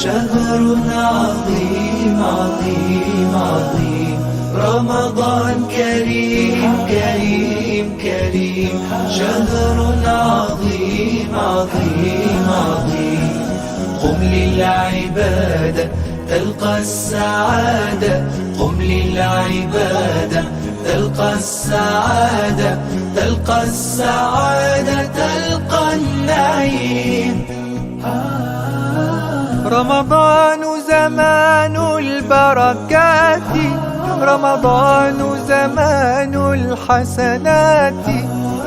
شهر عظيم عظيم عظيم. رمضان كريم كريم كريم. شهر عظيم عظيم عظيم. قم للعبادة تلقى السعادة. قم للعبادة تلقى السعادة. تلقى السعادة تلقى النعيم. رمضان زمان البركات. رمضان زمان الحسنات.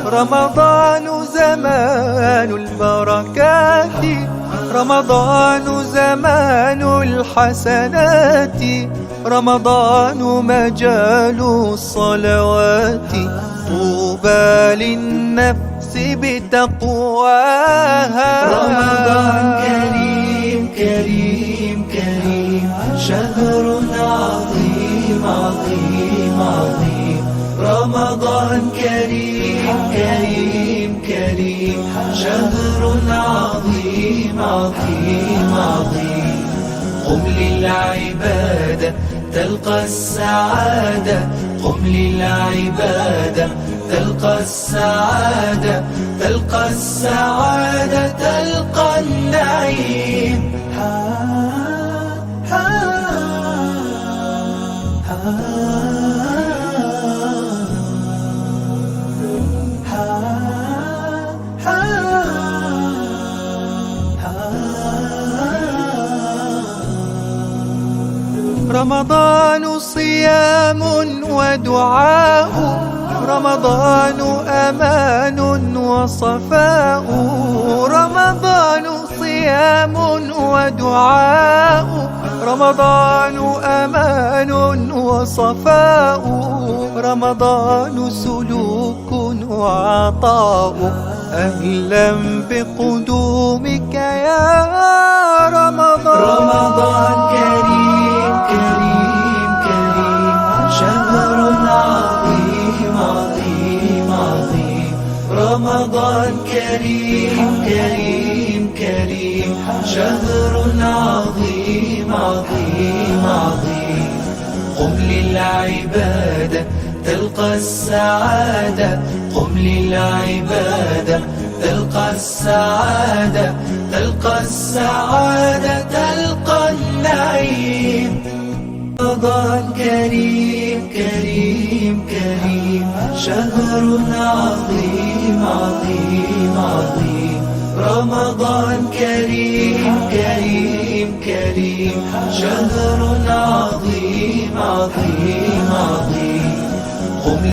رمضان زمان البركات. رمضان زمان الحسنات. رمضان مجال الصلوات. طوبى للنفس بتقواها. رمضان كريم كريم كريم. شهر عظيم عظيم عظيم. رمضان كريم كريم كريم. شهر عظيم عظيم عظيم. قم للعبادة تلقى السعادة. قم للعبادة تلقى السعادة. تلقى السعادة تلقى النعيم. رمضان صيام ودعاء. رمضان أمان وصفاء. رمضان صيام ودعاء. رمضان أمان وصفاء. رمضان سلوك وعطاء. أهلا بقدومك يا رمضان. رمضان كريم كريم كريم. شهر عظيم عظيم عظيم. رمضان كريم كريم كريم. شهر عظيم عظيم عظيم. قم للعبادة تلقى السعادة. قم للعبادة تلقى السعادة. تلقى السعادة تلقى النعيم. رمضان كريم كريم كريم. شهر عظيم عظيم عظيم. رمضان كريم كريم كريم. شهر عظيم عظيم عظيم. قم